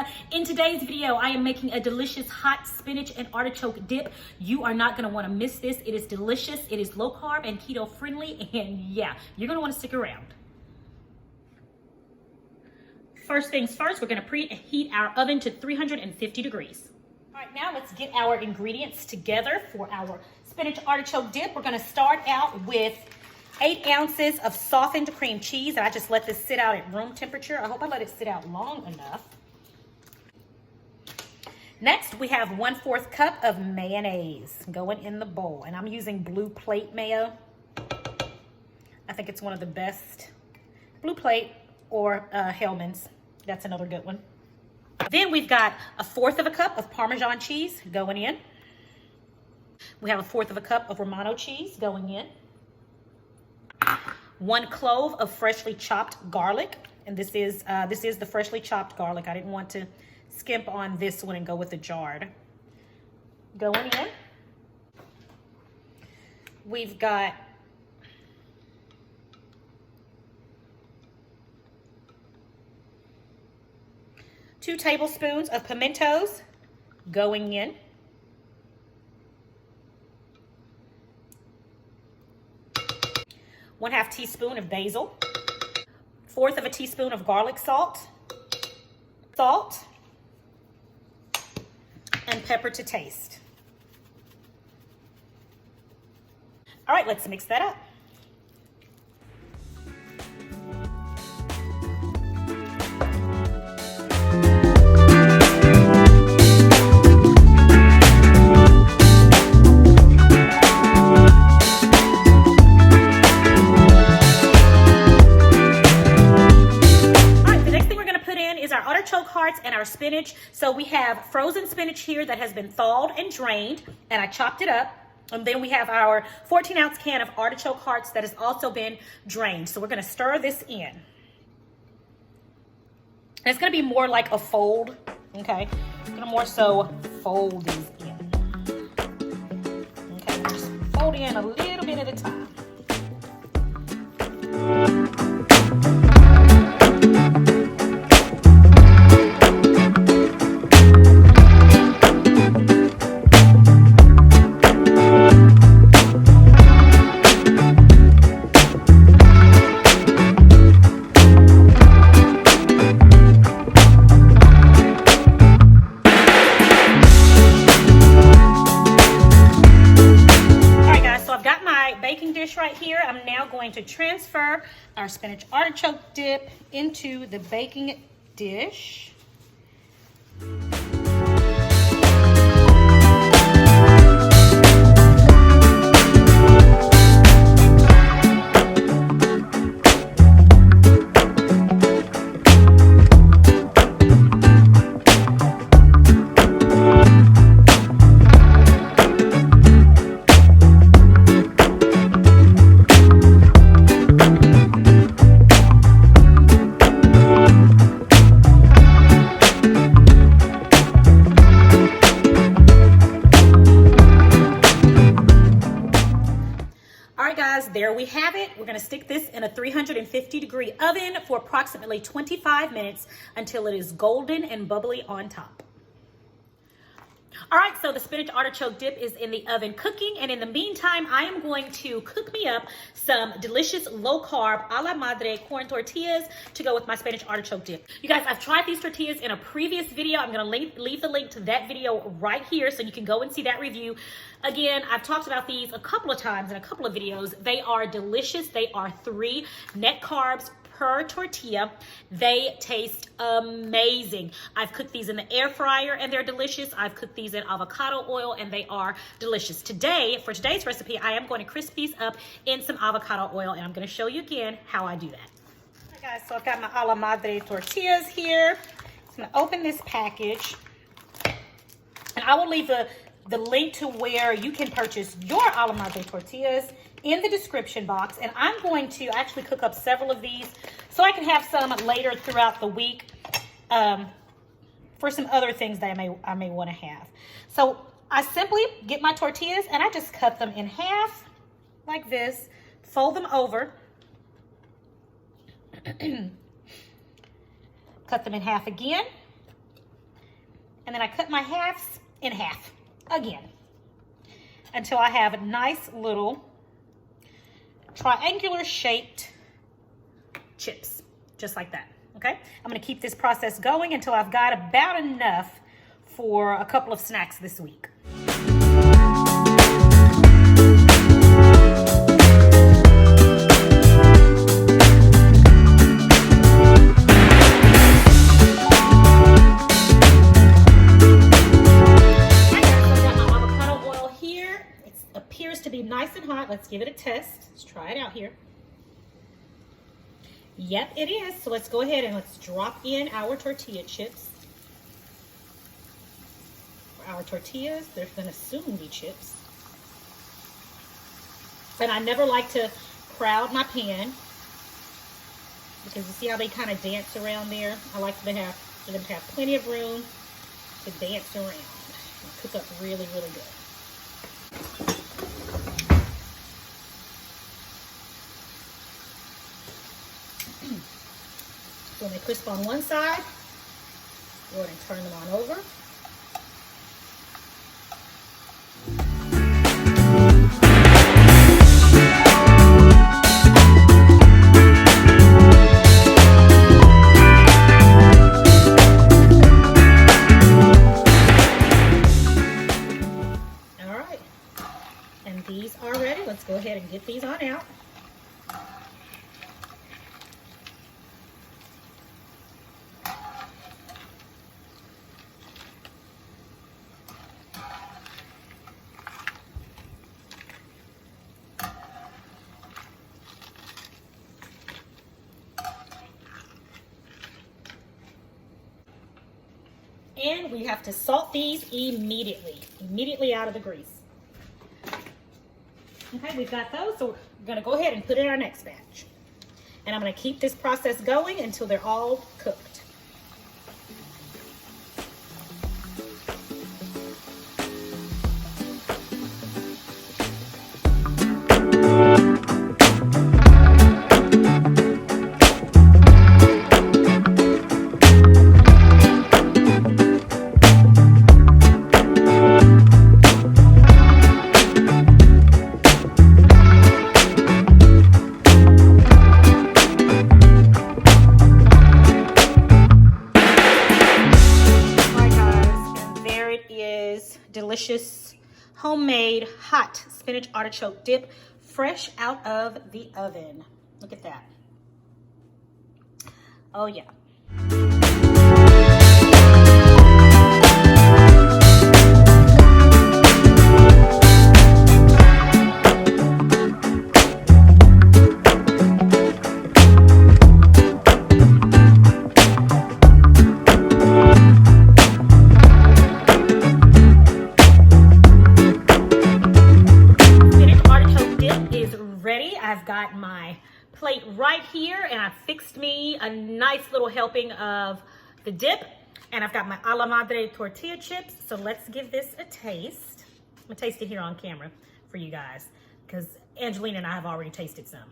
Tortilla. In today's video, I am making a delicious hot spinach and artichoke dip. You are not gonna wanna miss this. It is delicious, it is low carb and keto friendly, and yeah, you're gonna wanna stick around. First things first, we're gonna preheat our oven to 350 degrees. All right, now let's get our ingredients together for our spinach artichoke dip. We're gonna start out with 8 ounces of softened cream cheese. I just let this sit out at room temperature. I hope I let it sit out long enough. Next, we have 1/4 cup of mayonnaise going in the bowl. And I'm using Blue Plate mayo. I think it's one of the best. Blue Plate or Hellman's. That's another good one. Then we've got 1/4 cup of Parmesan cheese going in. We have 1/4 cup of Romano cheese going in. 1 clove of freshly chopped garlic, and this is the freshly chopped garlic. I didn't want to skimp on this one and go with the jarred. Going in, we've got two tablespoons of pimentos going in. 1/2 teaspoon of basil, 1/4 teaspoon of garlic salt, and pepper to taste. All right, let's mix that up. And our spinach. So we have frozen spinach here that has been thawed and drained, and I chopped it up. And then we have our 14-ounce can of artichoke hearts that has also been drained. So we're going to stir this in. And it's going to be more like a fold, okay? I'm going to more so fold these in. Okay, just fold in a little bit at a time. Right here, I'm now going to transfer our spinach artichoke dip into the baking dish. There we have it. We're going to stick this in a 350 degree oven for approximately 25 minutes until it is golden and bubbly on top. All right, so the spinach artichoke dip is in the oven cooking, and in the meantime, I am going to cook me up some delicious low-carb a la Madre corn tortillas to go with my spinach artichoke dip. You guys, I've tried these tortillas in a previous video. I'm going to leave the link to that video right here so you can go and see that review. Again, I've talked about these a couple of times in a couple of videos. They are delicious. They are 3 net carbs per tortilla. They taste amazing. I've cooked these in the air fryer and they're delicious. I've cooked these in avocado oil and they are delicious. Today, for today's recipe, I am going to crisp these up in some avocado oil, and I'm going to show you again how I do that. All right, guys, so I've got my a la Madre tortillas here. I'm going to open this package, and I will leave the link to where you can purchase your a la Madre tortillas in the description box. And I'm going to actually cook up several of these so I can have some later throughout the week for some other things that I may want to have. So I simply get my tortillas and I just cut them in half like this, fold them over, cut them in half again, And then I cut my halves in half again until I have nice little triangular shaped chips, just like that, okay? I'm gonna keep this process going until I've got about enough for a couple of snacks this week. To be nice and hot. Let's give it a test. Let's try it out here. Yep, it is. So let's go ahead and let's drop in our tortilla chips. For our tortillas, they're going to soon be chips. And I never like to crowd my pan because you see how they kind of dance around there. I like for them to have plenty of room to dance around and cook up really, really good. So when they crisp on one side, go ahead and turn them on over. All right, and these are ready. Let's go ahead and get these on out. And we have to salt these immediately out of the grease. Okay, we've got those, so we're gonna go ahead and put in our next batch. And I'm gonna keep this process going until they're all cooked. Delicious homemade hot spinach artichoke dip fresh out of the oven. Look at that. Oh yeah. I've got my plate right here and I've fixed me a nice little helping of the dip, and I've got my a la Madre tortilla chips. So let's give this a taste. I'm gonna taste it here on camera for you guys because Angelina and I have already tasted some.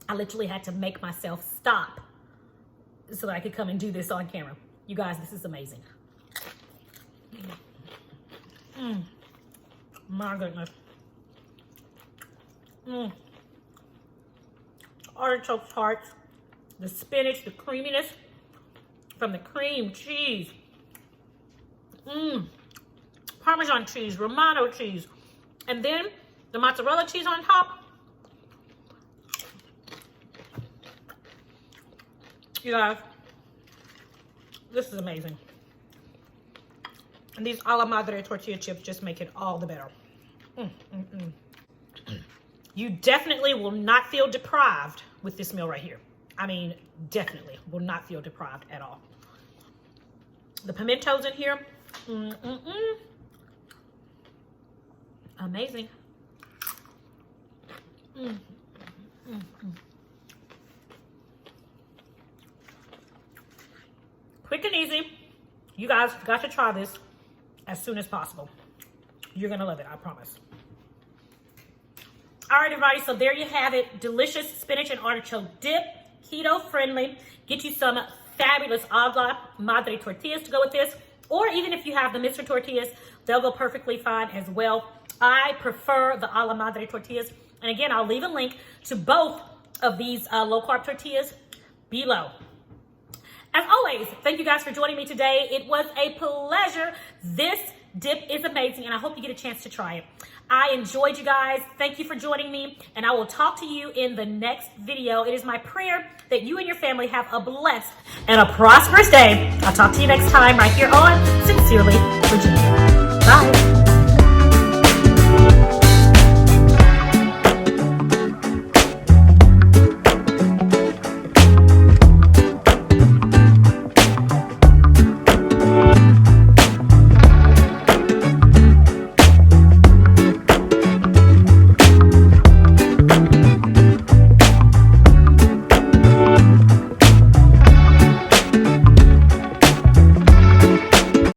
I literally had to make myself stop so that I could come and do this on camera. You guys, this is amazing. My goodness. Artichoke tarts, the spinach, the creaminess from the cream cheese, Parmesan cheese, Romano cheese, and then the mozzarella cheese on top. You guys, this is amazing. And these a la Madre tortilla chips just make it all the better. You definitely will not feel deprived with this meal right here. I mean, definitely will not feel deprived at all. The pimentos in here, amazing. Quick and easy. You guys got to try this as soon as possible. You're gonna love it, I promise. All right, everybody, so there you have it. Delicious spinach and artichoke dip, keto friendly. Get you some fabulous a la Madre tortillas to go with this, or even if you have the mixer tortillas, they'll go perfectly fine as well. I prefer the a la Madre tortillas. And again, I'll leave a link to both of these low-carb tortillas below. As always, thank you guys for joining me today. It was a pleasure. This dip is amazing, and I hope you get a chance to try it. I enjoyed you guys. Thank you for joining me, and I will talk to you in the next video. It is my prayer that you and your family have a blessed and a prosperous day. I'll talk to you next time right here on Sincerely Virginia.